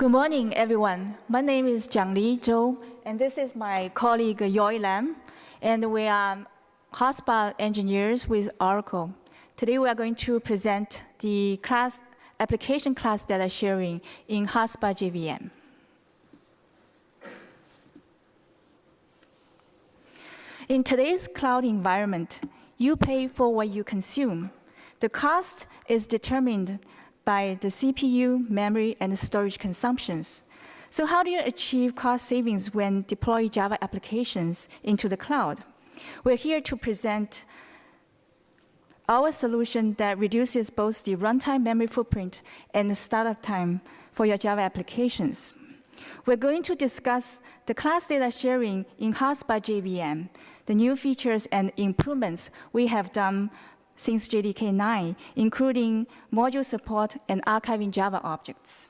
Good morning, everyone. My name is Jiangli, Zhou, and this is my colleague Yoi Lam, and we are hotspot engineers with Oracle. Today we are going to present the application class data sharing in hotspot JVM. In today's cloud environment, you pay for what you consume. The cost is determined by the CPU, memory, and storage consumptions. So how do you achieve cost savings when deploy Java applications into the cloud? We're here to present our solution that reduces both the runtime memory footprint and the startup time for your Java applications. We're going to discuss the class data sharing in hotspot JVM, the new features and improvements we have done since JDK 9, including module support and archiving Java objects.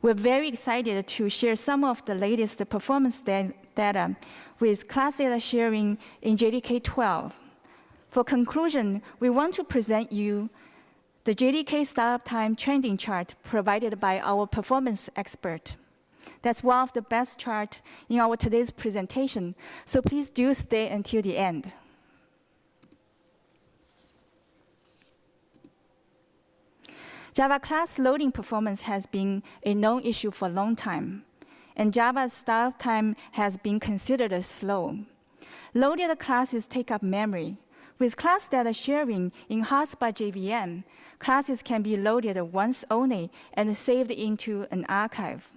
We're very excited to share some of the latest performance data with class data sharing in JDK 12. For conclusion, we want to present you the JDK startup time trending chart provided by our performance expert. That's one of the best charts in our today's presentation, so please do stay until the end. Java class loading performance has been a known issue for a long time, and Java's startup time has been considered as slow. Loaded classes take up memory. With class data sharing in hotspot JVM, classes can be loaded once only and saved into an archive.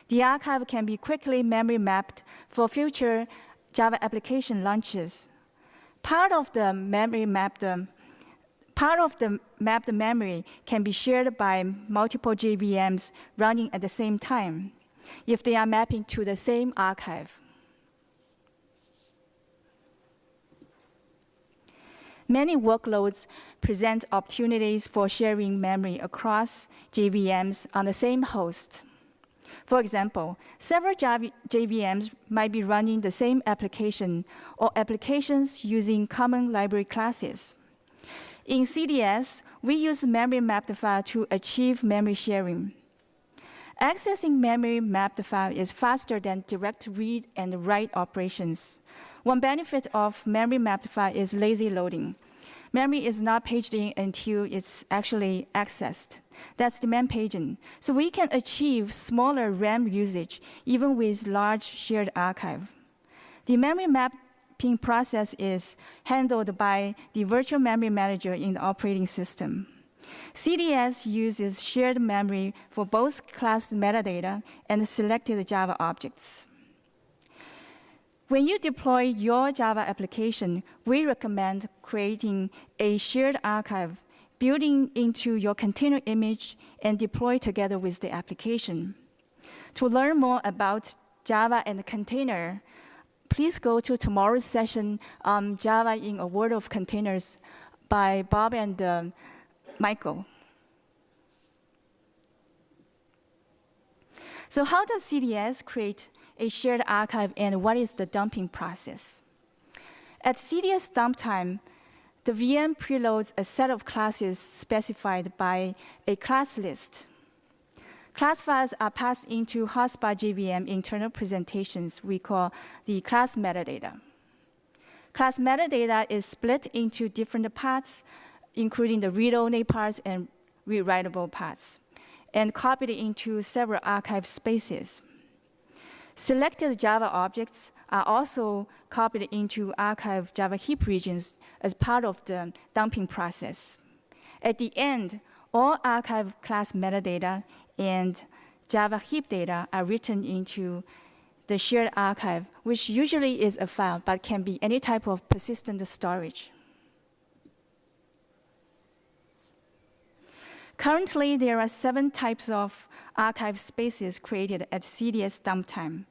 The archive can be quickly memory mapped for future Java application launches. Part of the mapped memory can be shared by multiple JVMs running at the same time if they are mapping to the same archive. Many workloads present opportunities for sharing memory across JVMs on the same host. For example, several JVMs might be running the same application or applications using common library classes. In CDS, we use memory mapped file to achieve memory sharing. Accessing memory mapped file is faster than direct read and write operations. One benefit of memory mapped file is lazy loading. Memory is not paged in until it's actually accessed. That's demand paging. So we can achieve smaller RAM usage even with large shared archive. The memory mapping process is handled by the virtual memory manager in the operating system. CDS uses shared memory for both class metadata and selected Java objects. When you deploy your Java application, we recommend creating a shared archive, building into your container image, and deploy together with the application. To learn more about Java and the container, please go to tomorrow's session on Java in a World of Containers by Bob and Michael. So how does CDS create a shared archive, and what is the dumping process? At CDS dump time, the VM preloads a set of classes specified by a class list. Class files are passed into hotspot JVM internal presentations we call the class metadata. Class metadata is split into different parts, including the read-only parts and read-writable parts, and copied into several archive spaces. Selected Java objects are also copied into archive Java heap regions as part of the dumping process. At the end, all archive class metadata and Java heap data are written into the shared archive, which usually is a file, but can be any type of persistent storage. Currently, there are 7 types of archive spaces created at CDS dump time.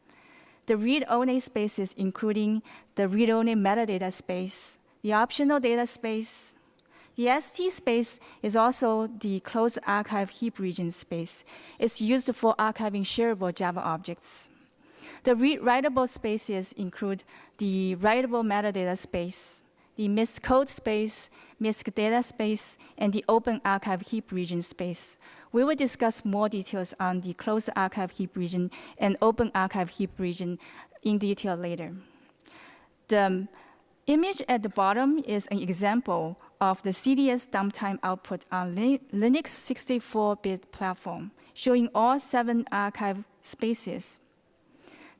The read-only spaces, including the read-only metadata space, the optional data space. The ST space is also the closed archive heap region space. It's used for archiving shareable Java objects. The read-writable spaces include the writable metadata space, the MISC code space, MISC data space, and the open archive heap region space. We will discuss more details on the closed archive heap region and open archive heap region in detail later. The image at the bottom is an example of the CDS dump time output on Linux 64-bit platform, showing all 7 archive spaces.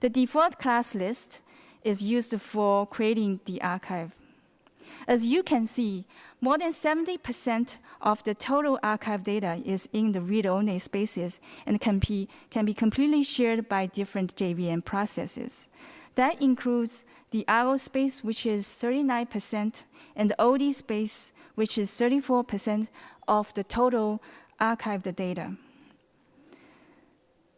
The default class list is used for creating the archive. As you can see, more than 70% of the total archive data is in the read-only spaces and can be completely shared by different JVM processes. That includes the RO space, which is 39%, and the OD space, which is 34% of the total archived data.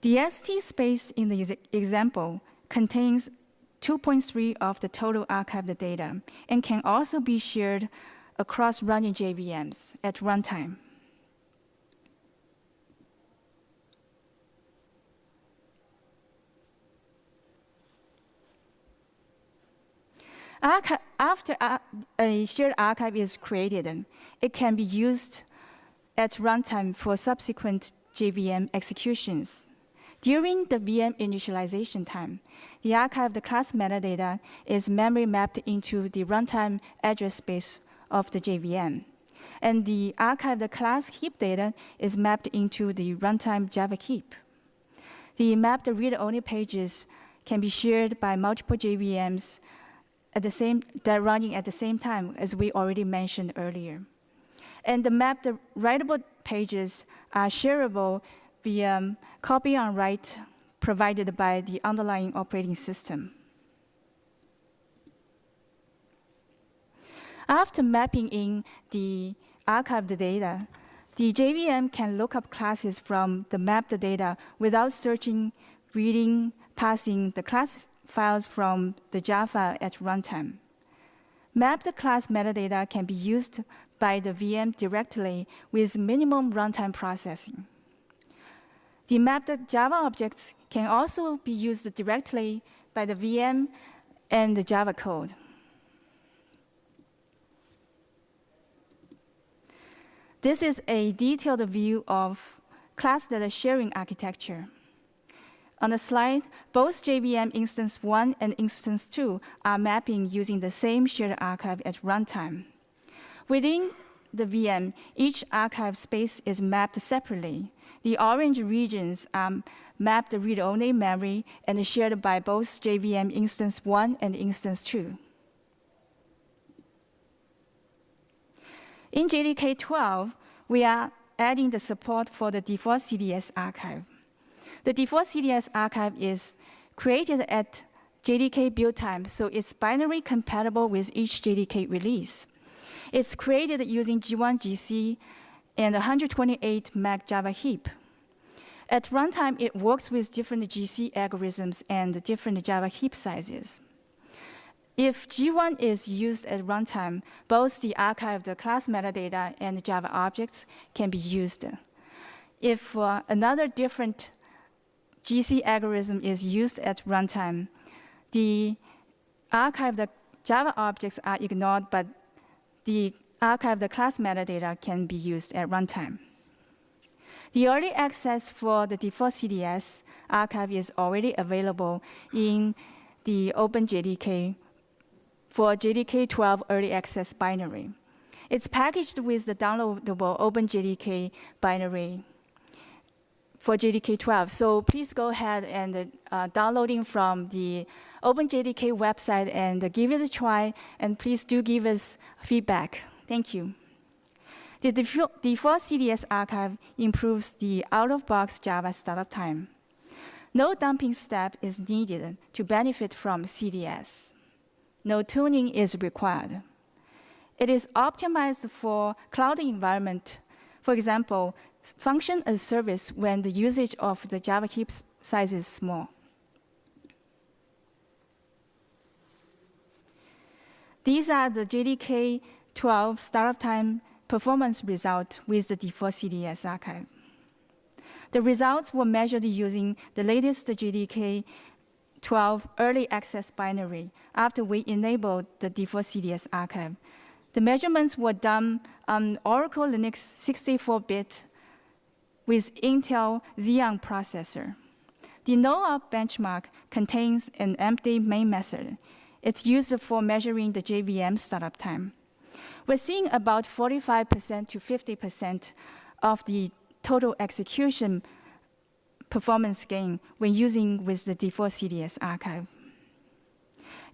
The ST space in the example contains 2.3 of the total archived data and can also be shared across running JVMs at runtime. After a shared archive is created, it can be used at runtime for subsequent JVM executions. During the VM initialization time, the archived class metadata is memory mapped into the runtime address space of the JVM, and the archived class heap data is mapped into the runtime Java heap. The mapped read-only pages can be shared by multiple JVMs that running at the same time, as we already mentioned earlier. And the mapped writable pages are shareable via copy on write provided by the underlying operating system. After mapping in the archived data, the JVM can look up classes from the mapped data without searching, reading, passing the class files from the Java at runtime. Mapped class metadata can be used by the VM directly with minimum runtime processing. The mapped Java objects can also be used directly by the VM and the Java code. This is a detailed view of class data sharing architecture. On the slide, both JVM Instance 1 and Instance 2 are mapping using the same shared archive at runtime. Within the VM, each archive space is mapped separately. The orange regions are mapped read-only memory and shared by both JVM Instance 1 and Instance 2. In JDK 12, we are adding the support for the default CDS archive. The default CDS archive is created at JDK build time, so it's binary compatible with each JDK release. It's created using G1 GC and 128 meg Java heap. At runtime, it works with different GC algorithms and different Java heap sizes. If G1 is used at runtime, both the archived class metadata and Java objects can be used. If another different GC algorithm is used at runtime, the archived Java objects are ignored, but the archived class metadata can be used at runtime. The early access for the default CDS archive is already available in the OpenJDK for JDK 12 early access binary. It's packaged with the downloadable OpenJDK binary for JDK 12. So please go ahead and downloading from the OpenJDK website and give it a try, and please do give us feedback. Thank you. The default CDS archive improves the out-of-box Java startup time. No dumping step is needed to benefit from CDS. No tuning is required. It is optimized for cloud environment. For example, function as service when the usage of the Java heap size is small. These are the JDK 12 startup time performance result with the default CDS archive. The results were measured using the latest JDK 12 early access binary after we enabled the default CDS archive. The measurements were done on Oracle Linux 64-bit with Intel Xeon processor. The no-op benchmark contains an empty main method. It's used for measuring the JVM startup time. We're seeing about 45% to 50% of the total execution performance gain when using with the default CDS archive.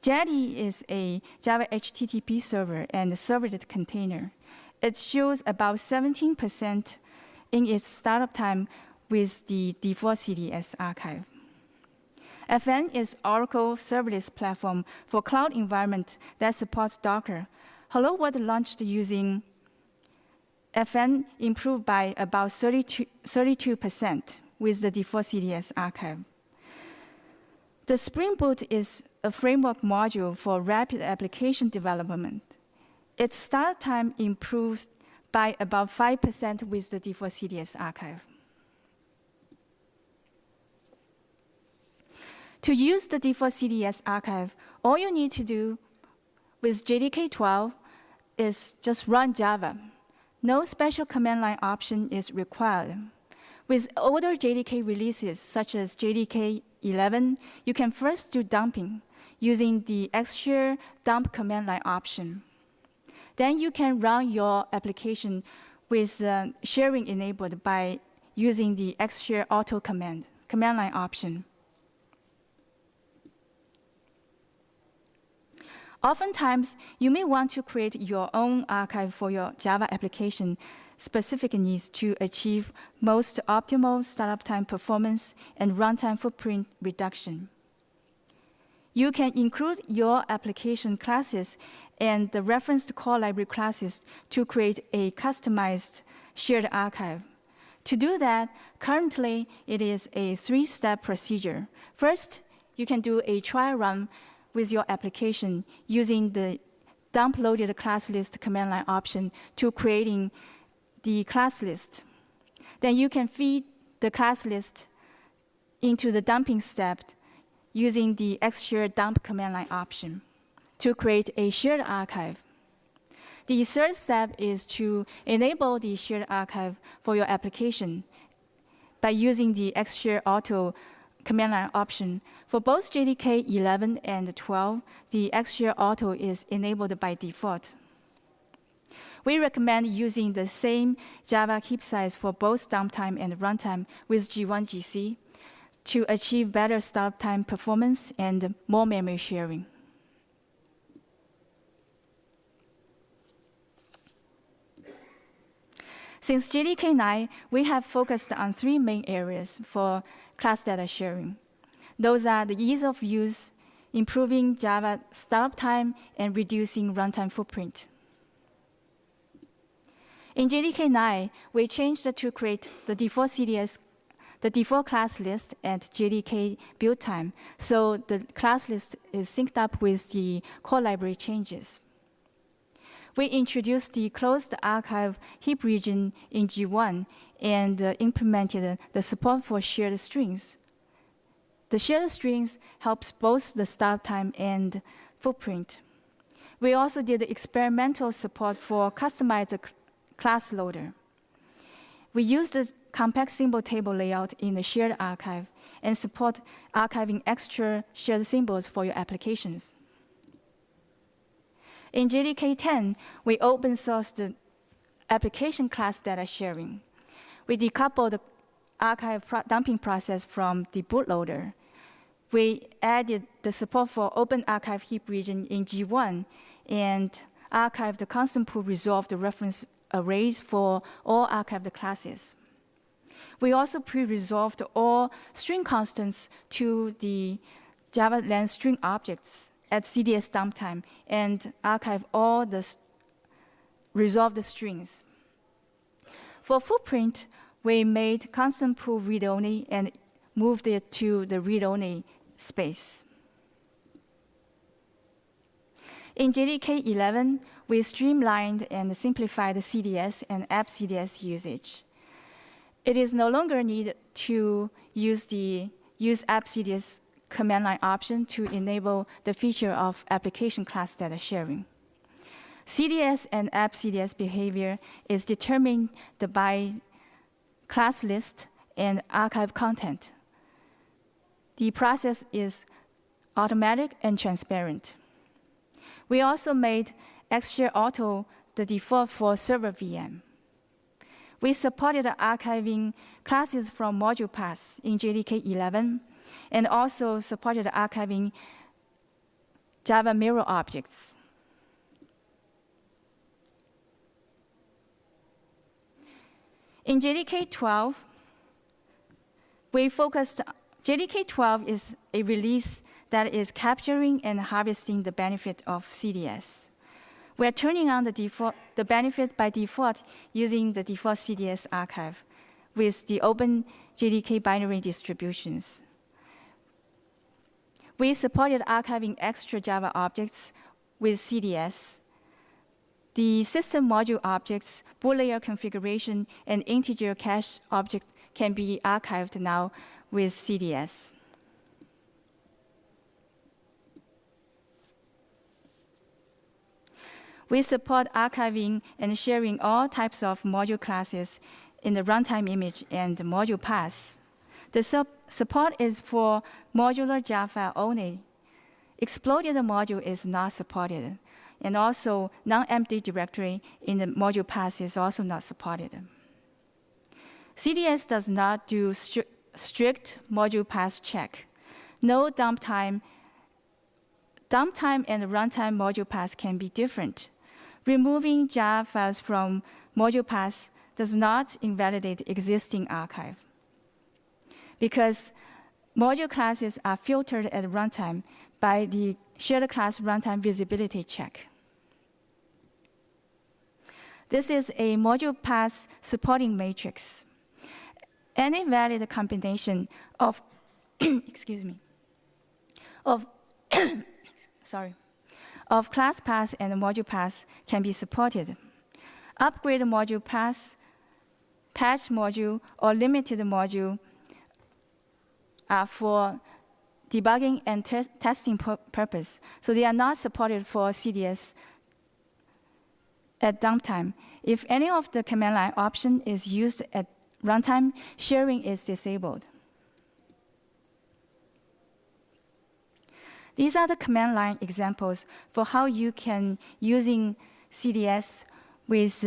Jiangli is a Java HTTP server and a servlet container. It shows about 17% in its startup time with the default CDS archive. FN is Oracle serverless platform for cloud environment that supports Docker. Hello World launched using FN, improved by about 32% with the default CDS archive. The Spring Boot is a framework module for rapid application development. Its start time improves by about 5% with the default CDS archive. To use the default CDS archive, all you need to do with JDK 12 is just run Java. No special command line option is required. With older JDK releases, such as JDK 11, you can first do dumping using the xshare dump command line option. Then you can run your application with sharing enabled by using the xshare auto command line option. Oftentimes, you may want to create your own archive for your Java application specific needs to achieve most optimal startup time performance and runtime footprint reduction. You can include your application classes and the referenced core library classes to create a customized shared archive. To do that, currently, it is a 3-step procedure. First, you can do a trial run with your application using the dump loaded class list command line option to creating the class list. Then you can feed the class list into the dumping step using the xshare dump command line option to create a shared archive. The third step is to enable the shared archive for your application by using the xshare auto command line option. For both JDK 11 and 12, the xshare auto is enabled by default. We recommend using the same Java heap size for both dump time and runtime with G1 GC to achieve better startup time performance and more memory sharing. Since JDK 9, we have focused on 3 main areas for class data sharing. Those are the ease of use, improving Java startup time, and reducing runtime footprint. In JDK 9, we changed to create the default CDS, the default class list at JDK build time, so the class list is synced up with the core library changes. We introduced the closed archive heap region in G1 and implemented the support for shared strings. The shared strings helps both the startup time and footprint. We also did experimental support for customized class loader. We used the compact symbol table layout in the shared archive and support archiving extra shared symbols for your applications. In JDK 10, we open sourced the application class data sharing. We decoupled the archive dumping process from the bootloader. We added the support for open archive heap region in G1 and archived the constant pool resolved reference arrays for all archived classes. We also pre-resolved all string constants to the Java len string objects at CDS dump time and archive all the resolved strings. For footprint, we made constant pool read-only and moved it to the read-only space. In JDK 11, we streamlined and simplified the CDS and AppCDS usage. It is no longer needed to use AppCDS command line option to enable the feature of application class data sharing. CDS and AppCDS behavior is determined by class list and archive content. The process is automatic and transparent. We also made Xshare Auto the default for server VM. We supported archiving classes from module paths in JDK 11, and also supported archiving Java mirror objects. In JDK 12, JDK 12 is a release that is capturing and harvesting the benefit of CDS. We're turning on the benefit by default using the default CDS archive with the open JDK binary distributions. We supported archiving extra Java objects with CDS. The system module objects, boot layer configuration, and integer cache objects can be archived now with CDS. We support archiving and sharing all types of module classes in the runtime image and the module paths. The support is for modular Java only. Exploded module is not supported. And also, non-empty directory in the module path is also not supported. CDS does not do strict module path check. No dump time. Dump time and runtime module paths can be different. Removing jar files from module paths does not invalidate existing archive, because module classes are filtered at runtime by the shared class runtime visibility check. This is a module path supporting matrix. Any valid combination of of class paths and module paths can be supported. Upgrade module paths, patch module, or limited module are for debugging and testing purpose, so they are not supported for CDS at downtime. If any of the command line option is used at runtime, sharing is disabled. These are the command line examples for how you can using CDS with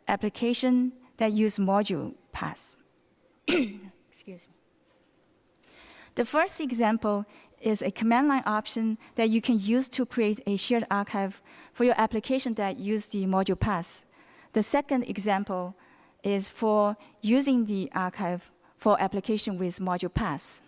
application that use module paths. Excuse me. The first example is a command line option that you can use to create a shared archive for your application that use the module paths. The second example is for using the archive for application with module paths.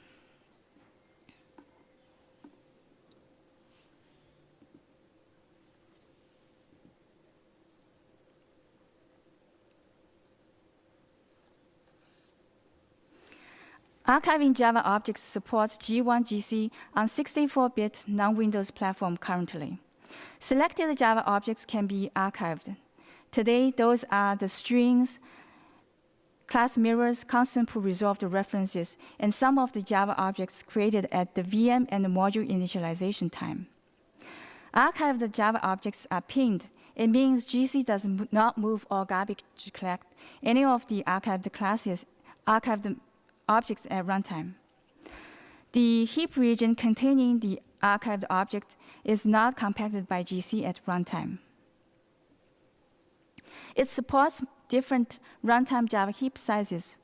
Archiving Java objects supports G1 GC on 64-bit non-Windows platform currently. Selected Java objects can be archived. Today, those are the strings, class mirrors, constant pool resolved references, and some of the Java objects created at the VM and the module initialization time. Archived Java objects are pinned. It means GC does not move or garbage collect any of the archived classes, archived objects at runtime. The heap region containing the archived object is not compacted by GC at runtime. It supports different runtime Java heap sizes.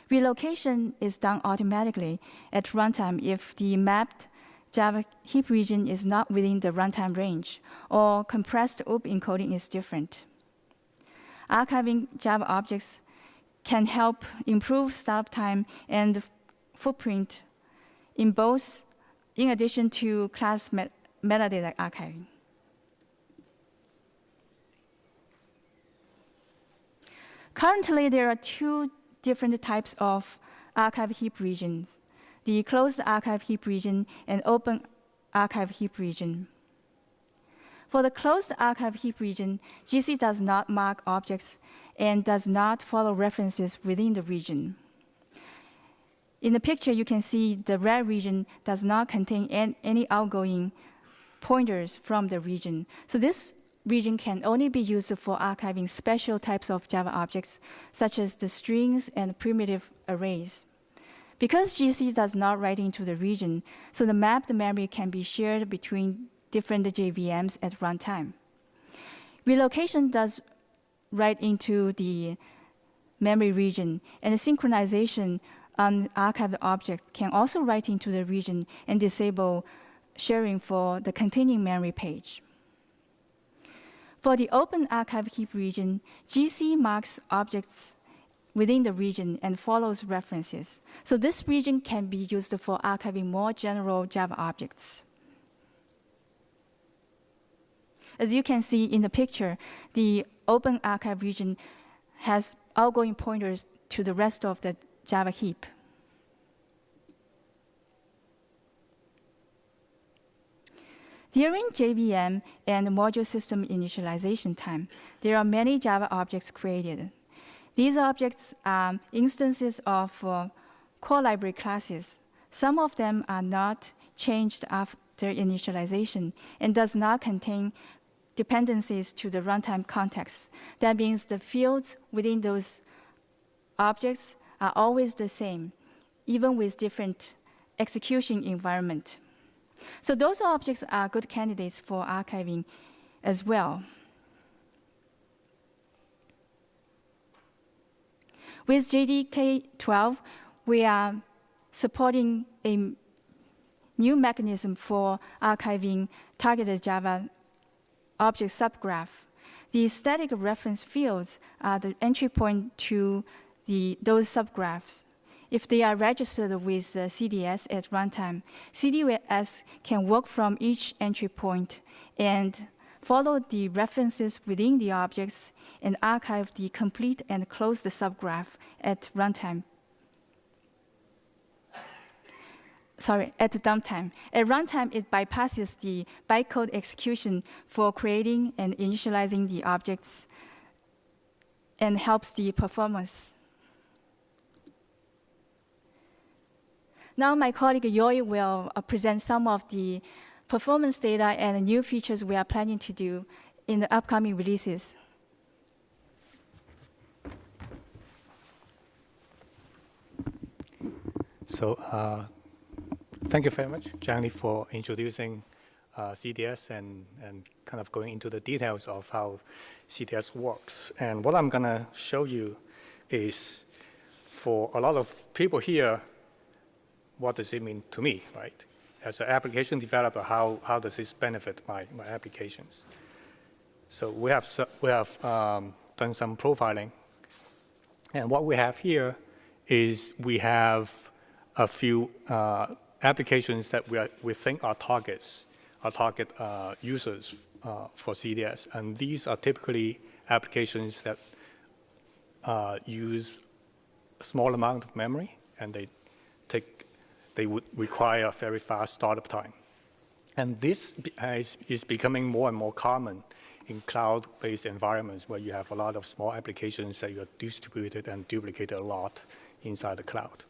Relocation is done automatically at runtime if the mapped Java heap region is not within the runtime range, or compressed OOP encoding is different. Archiving Java objects can help improve startup time and footprint in addition to class metadata archiving. Currently, there are two different types of archive heap regions: the closed archive heap region and open archive heap region. For the closed archive heap region, GC does not mark objects and does not follow references within the region. In the picture, you can see the red region does not contain any outgoing pointers from the region. So this region can only be used for archiving special types of Java objects, such as the strings and primitive arrays. Because GC does not write into the region, so the mapped memory can be shared between different JVMs at runtime. Relocation does write into the memory region, and the synchronization on archived object can also write into the region and disable sharing for the containing memory page. For the open archive heap region, GC marks objects within the region and follows references. So this region can be used for archiving more general Java objects. As you can see in the picture, the open archive region has outgoing pointers to the rest of the Java heap. During JVM and module system initialization time, there are many Java objects created. These objects are instances of core library classes. Some of them are not changed after initialization and does not contain dependencies to the runtime context. That means the fields within those objects are always the same, even with different execution environment. So those objects are good candidates for archiving as well. With JDK 12, we are supporting a new mechanism for archiving targeted Java object subgraph. The static reference fields are the entry point to those subgraphs. If they are registered with CDS at runtime, CDS can work from each entry point and follow the references within the objects and archive the complete and closed subgraph at runtime. Sorry, at downtime. At runtime, it bypasses the bytecode execution for creating and initializing the objects and helps the performance. Now my colleague Yoi will present some of the performance data and new features we are planning to do in the upcoming releases. So thank you very much, Jiangli, for introducing CDS and kind of going into the details of how CDS works. And what I'm going to show you is, for a lot of people here, what does it mean to me, right? As an application developer, how does this benefit my applications? So we have done some profiling. And what we have here is we have a few applications that we think are target users for CDS. And these are typically applications that use a small amount of memory, and they would require a very fast startup time. And this is becoming more and more common in cloud-based environments where you have a lot of small applications that you are distributed and duplicated a lot inside the cloud.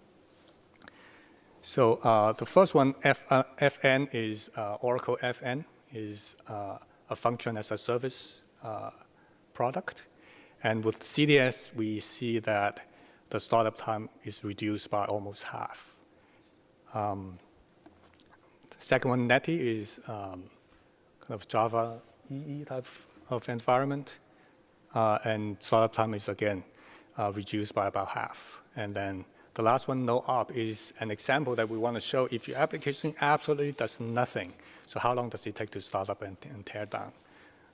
So the first one, FN, is Oracle FN, is a function as a service product. And with CDS, we see that the startup time is reduced by almost half. The second one, Netty, is kind of Java EE type of environment. And startup time is, again, reduced by about half. And then the last one, NoOp, is an example that we want to show if your application absolutely does nothing. So how long does it take to start up and tear down?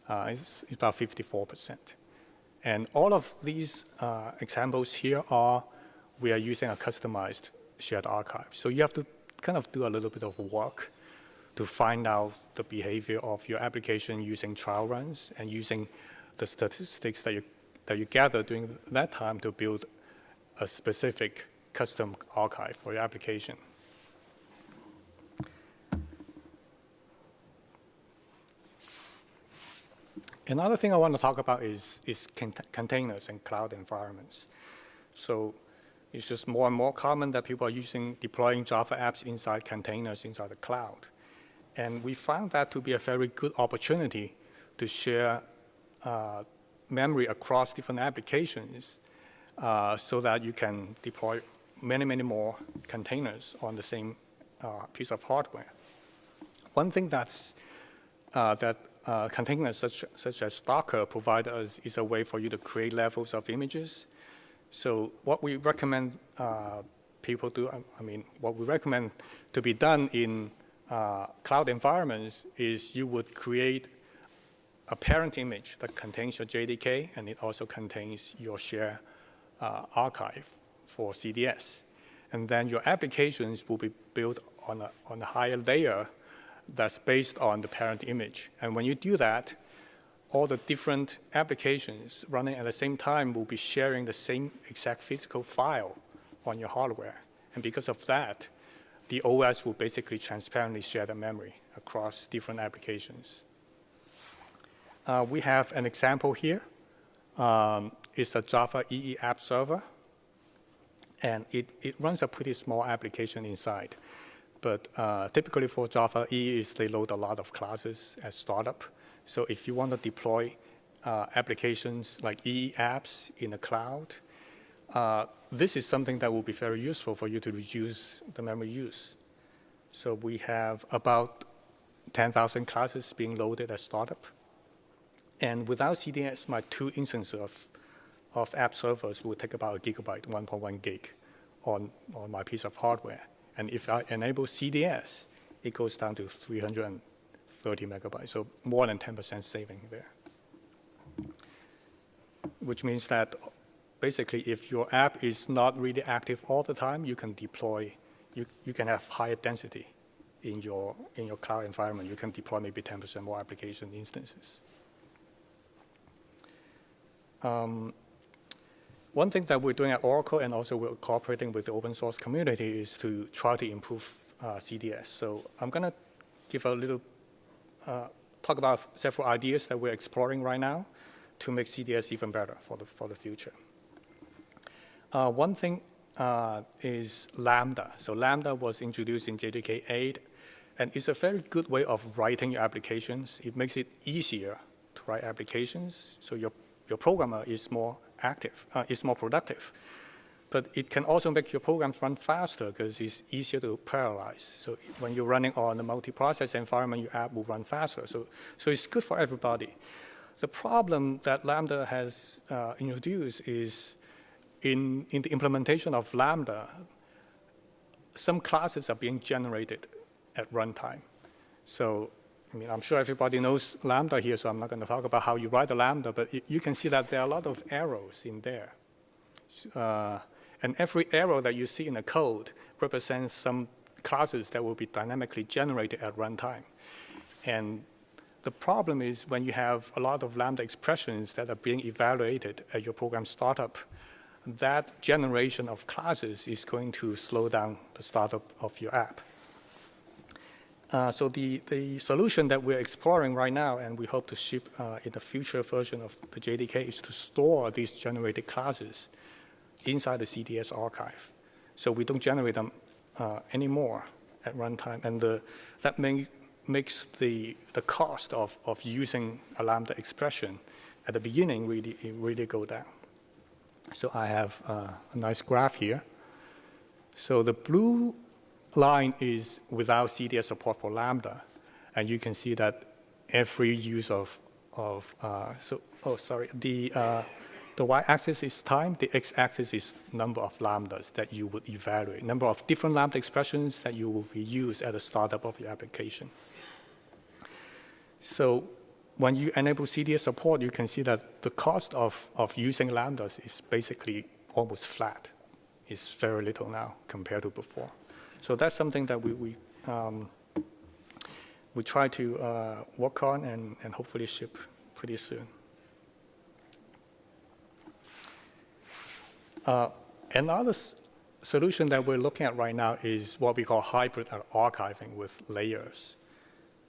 It's about 54%. And all of these examples here we are using a customized shared archive. So you have to kind of do a little bit of work to find out the behavior of your application using trial runs and using the statistics that you gather during that time to build a specific custom archive for your application. Another thing I want to talk about is containers and cloud environments. So It's just more and more common that people are deploying Java apps inside containers inside the cloud. And we found that to be a very good opportunity to share memory across different applications so that you can deploy many, many more containers on the same piece of hardware. One thing that containers such as Docker provide us is a way for you to create levels of images. So what we recommend people do, what we recommend to be done in cloud environments is you would create a parent image that contains your JDK, and it also contains your share archive for CDS. And then your applications will be built on a higher layer that's based on the parent image. And when you do that, all the different applications running at the same time will be sharing the same exact physical file on your hardware. And because of that, the OS will basically transparently share the memory across different applications. We have an example here. It's a Java EE app server. And it runs a pretty small application inside. But typically for Java EE, they load a lot of classes as startup. So if you want to deploy applications like EE apps in the cloud, this is something that will be very useful for you to reduce the memory use. So we have about 10,000 classes being loaded as startup. And without CDS, my 2 instances of app servers will take about 1 gigabyte, 1.1 gig on my piece of hardware. And if I enable CDS, it goes down to 330 megabytes, so more than 10% saving there. Which means that basically if your app is not really active all the time, you can deploy, you can have higher density in your cloud environment. You can deploy maybe 10% more application instances. One thing that we're doing at Oracle, and also we're cooperating with the open source community, is to try to improve CDS. So I'm going to give a little talk about several ideas that we're exploring right now to make CDS even better for the future. One thing is Lambda. So Lambda was introduced in JDK 8, and it's a very good way of writing your applications. It makes it easier to write applications, so your programmer is more active, is more productive. But it can also make your programs run faster because it's easier to parallelize. So when you're running on a multi-process environment, your app will run faster. So it's good for everybody. The problem that Lambda has introduced is in the implementation of Lambda, some classes are being generated at runtime. So I'm sure everybody knows Lambda here, so I'm not going to talk about how you write the Lambda, but you can see that there are a lot of arrows in there. And every arrow that you see in the code represents some classes that will be dynamically generated at runtime. And the problem is when you have a lot of Lambda expressions that are being evaluated at your program startup, that generation of classes is going to slow down the startup of your app. So the solution that we're exploring right now, and we hope to ship in the future version of the JDK, is to store these generated classes inside the CDS archive. So we don't generate them anymore at runtime. And that makes the cost of using a Lambda expression at the beginning really go down. So I have a nice graph here. So the blue line is without CDS support for Lambda. And you can see that every use the y-axis is time, the x-axis is number of lambdas that you would evaluate, number of different lambda expressions that you will use at the startup of your application. So when you enable CDS support, you can see that the cost of using lambdas is basically almost flat. It's very little now compared to before. So that's something that we try to work on and hopefully ship pretty soon. Another solution that we're looking at right now is what we call hybrid archiving with layers.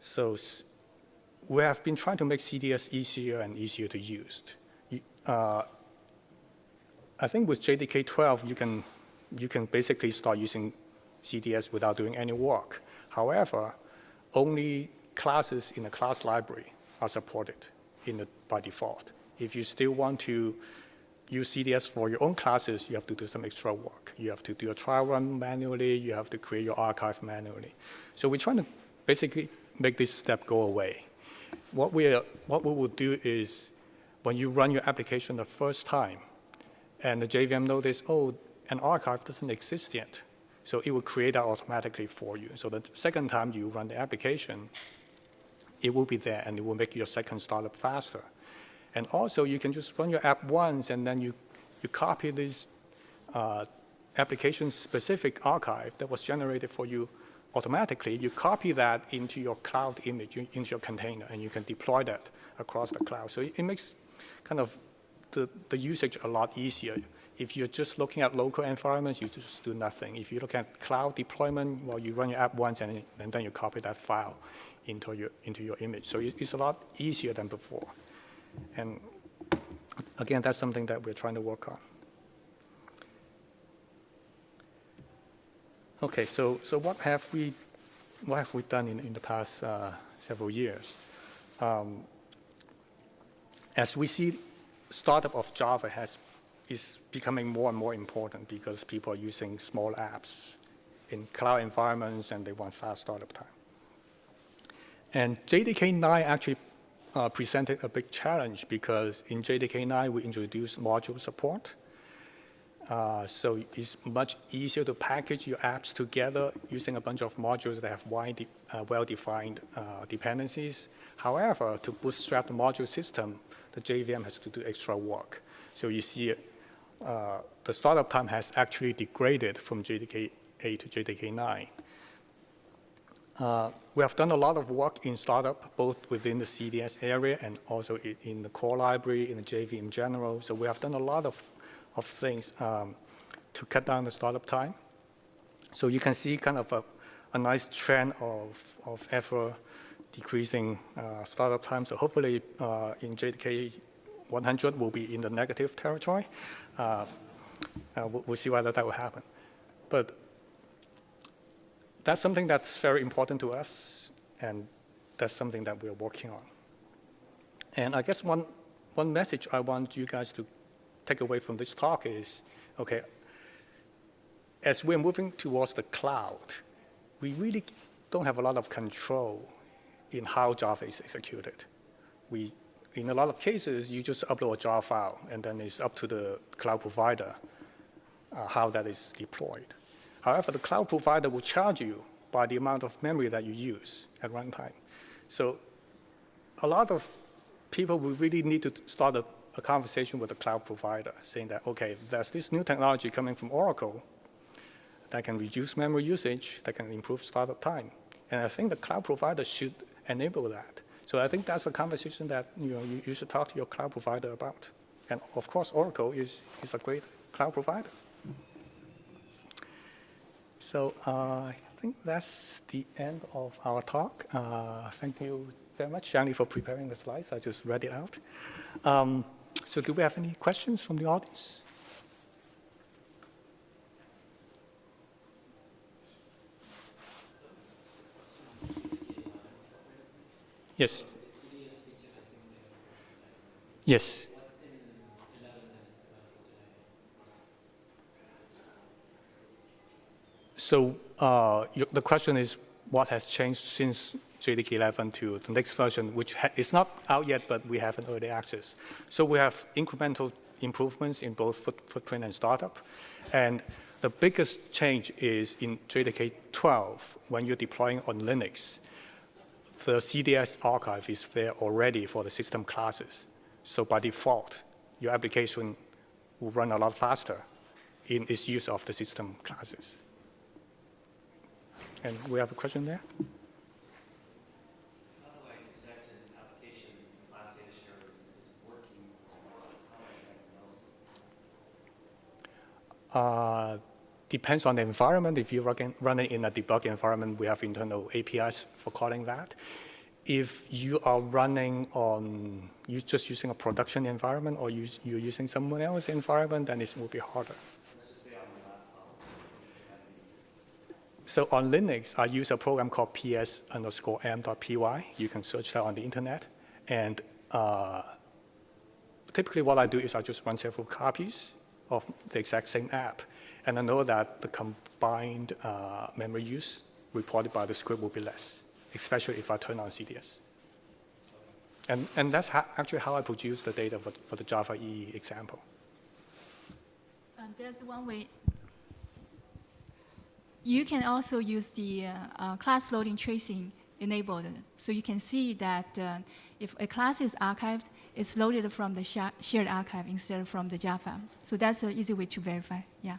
So we have been trying to make CDS easier and easier to use. I think with JDK 12, you can you can basically start using CDS without doing any work. However, only classes in the class library are supported by default. If you still want to use CDS for your own classes, you have to do some extra work. You have to do a trial run manually. You have to create your archive manually. So we're trying to basically make this step go away. What we will do is when you run your application the first time and the JVM notice, oh, an archive doesn't exist yet. So it will create that automatically for you. So the second time you run the application, it will be there and it will make your second startup faster. And also you can just run your app once and then you copy this application-specific archive that was generated for you automatically. You copy that into your cloud image, into your container, and you can deploy that across the cloud. So it makes kind of the usage a lot easier. If you're just looking at local environments, you just do nothing. If you look at cloud deployment, well, you run your app once and then you copy that file into your image. So it's a lot easier than before. And again, that's something that we're trying to work on. Okay, so what have we done in the past several years? As we see, startup of Java is becoming more and more important because people are using small apps in cloud environments and they want fast startup time. And JDK 9 actually presented a big challenge because in JDK 9 we introduced module support. So it's much easier to package your apps together using a bunch of modules that have well-defined dependencies. However, to bootstrap the module system, the JVM has to do extra work. So you see the startup time has actually degraded from JDK 8 to JDK 9. We have done a lot of work in startup, both within the CDS area and also in the core library, in the JV in general. So we have done a lot of things to cut down the startup time. So you can see kind of a nice trend of ever decreasing startup time. So hopefully in JDK 100 will be in the negative territory. We'll see whether that will happen. But that's something that's very important to us, and that's something that we're working on. And I guess one message I want you guys to take away from this talk is, okay, as we're moving towards the cloud, we really don't have a lot of control in how Java is executed. In a lot of cases, you just upload a Java file, and then it's up to the cloud provider how that is deployed. However, the cloud provider will charge you by the amount of memory that you use at runtime. So a lot of people will really need to start a conversation with the cloud provider, saying that, okay, there's this new technology coming from Oracle that can reduce memory usage, that can improve startup time. And I think the cloud provider should enable that. So I think that's a conversation that you should talk to your cloud provider about. And of course, Oracle is a great cloud provider. So I think that's the end of our talk. Thank you very much, Jiangli, for preparing the slides. I just read it out. So do we have any questions from the audience? Yes. Yes. So the question is, what has changed since JDK 11 to the next version, which is not out yet, but we have an early access. So we have incremental improvements in both footprint and startup. And the biggest change is in JDK 12, when you're deploying on Linux, the CDS archive is there already for the system classes. So by default, your application will run a lot faster in its use of the system classes. And we have a question there? How do I detect an application class data share is working or how I diagnose it? Depends on the environment. If you're running in a debug environment, we have internal APIs for calling that. If you are running on, you're just using a production environment or you're using someone else's environment, then it will be harder. Let's just say on my laptop, So on Linux, I use a program called ps_m.py. You can search that on the internet. And typically what I do is I just run several copies of the exact same app. And I know that the combined memory use reported by the script will be less, especially if I turn on CDS. And that's actually how I produce the data for the Java EE example. There's one way. You can also use the class loading tracing enabled. So you can see that if a class is archived, it's loaded from the shared archive instead of from the Java. So that's an easy way to verify, yeah.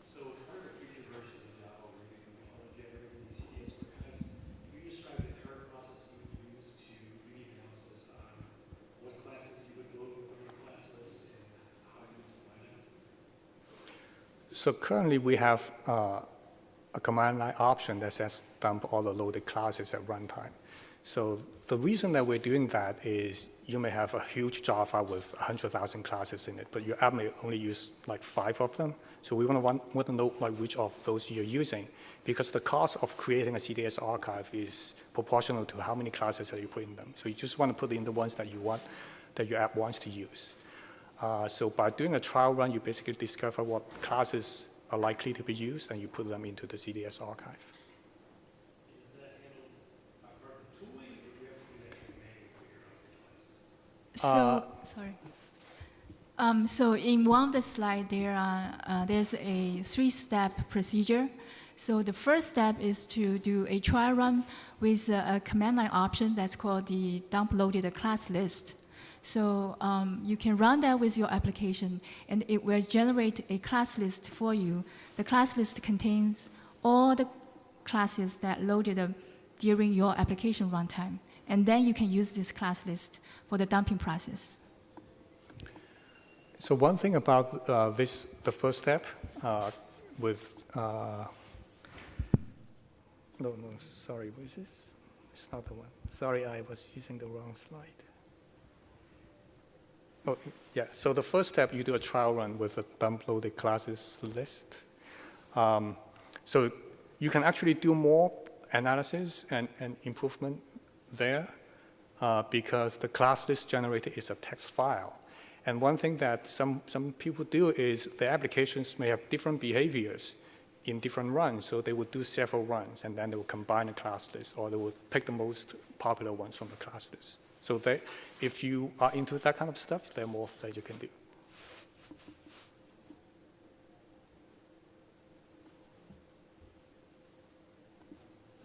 So part of future versions of Java where you can get rid of the CDS archives, can you describe the current process you would use to do the analysis on what classes you would load from your class list and how you would select them? So currently we have a command line option that says dump all the loaded classes at runtime. So the reason that we're doing that is you may have a huge Java with 100,000 classes in it, but your app may only use like 5 of them. So we want to know like which of those you're using, because the cost of creating a CDS archive is proportional to how many classes that you put in them. So you just want to put in the ones that you want, that your app wants to use. So by doing a trial run, you basically discover what classes are likely to be used, and you put them into the CDS archive. Is that handled by part of the tooling, or do you have to do that manually for your classes? So, so in one of the slides, there's a 3-step procedure. So the first step is to do a trial run with a command line option that's called the dump loaded class list. So you can run that with your application, and it will generate a class list for you. The class list contains all the classes that loaded during your application runtime. And then you can use this class list for the dumping process. So one thing about the first step with, sorry, what is this? It's not the one. Sorry, I was using the wrong slide. Oh, yeah, so the first step, you do a trial run with a dump loaded classes list. So you can actually do more analysis and improvement there because the class list generator is a text file. And one thing that some people do is the applications may have different behaviors in different runs. So they would do several runs, and then they would combine the class list, or they would pick the most popular ones from the class list. So if you are into that kind of stuff, there are more that you can do. I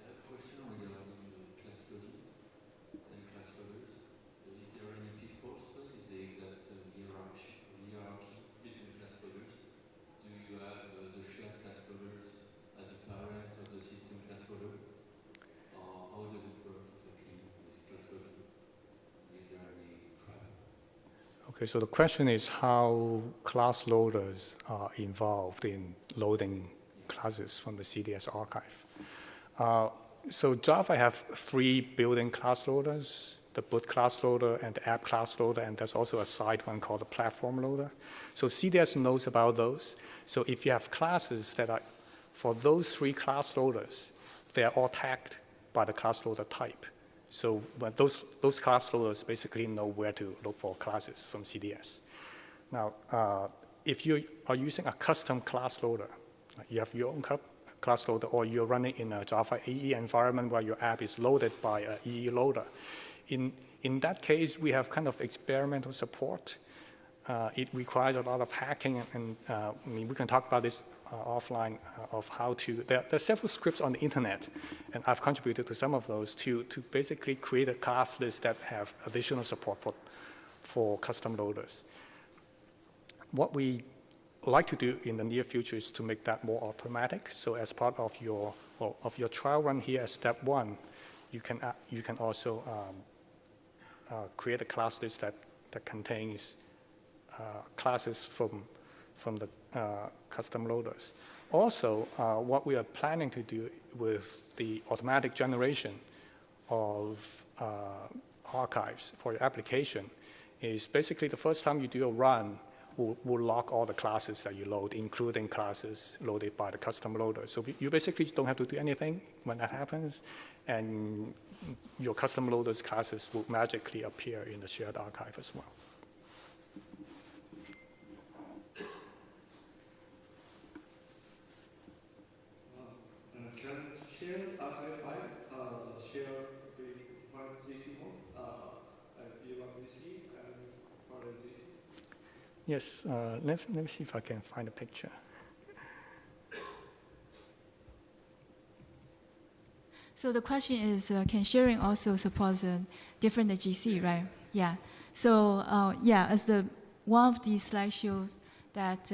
have a question regarding the class loading and class loaders. Is there any pitfalls? What is the exact hierarchy between class loaders? Do you have the shared class loaders as a parent of the system class loader? Or how does it work exactly with class loading? Is there any trial? Okay, so the question is how class loaders are involved in loading classes from the CDS archive. So Java have 3 built-in class loaders, the boot class loader and the app class loader, and there's also a side one called the platform loader. So CDS knows about those. So if you have classes that are, for those 3 class loaders, they are all tagged by the class loader type. So but those class loaders basically know where to look for classes from CDS. Now, if you are using a custom class loader, like you have your own class loader, or you're running in a Java EE environment where your app is loaded by an EE loader, in that case, we have kind of experimental support. It requires a lot of hacking, and I mean, we can talk about this offline of how to, there are several scripts on the internet, and I've contributed to some of those to basically create a class list that have additional support for custom loaders. What we like to do in the near future is to make that more automatic. So as part of your trial run here as step 1, you can also create a class list that contains classes from the custom loaders. Also, what we are planning to do with the automatic generation of archives for your application is basically the first time you do a run, will lock all the classes that you load, including classes loaded by the custom loader. So you basically don't have to do anything when that happens, and your custom loaders classes will magically appear in the shared archive as well. Can share archive file share the one GC mode V1GC and for GC? Yes, let me see if I can find a picture. So the question is, can sharing also support different GC, right? Yeah. So yeah, as one of the slides shows that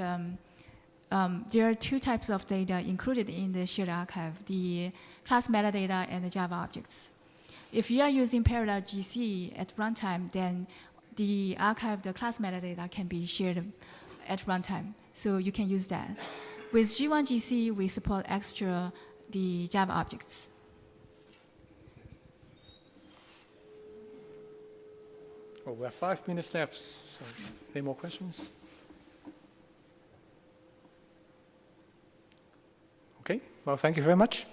there are two types of data included in the shared archive, the class metadata and the Java objects. If you are using parallel GC at runtime, then the archive, the class metadata can be shared at runtime. So you can use that. With G1GC, we support extra the Java objects. Oh, we have 5 minutes left. So any more questions? Okay, well, thank you very much.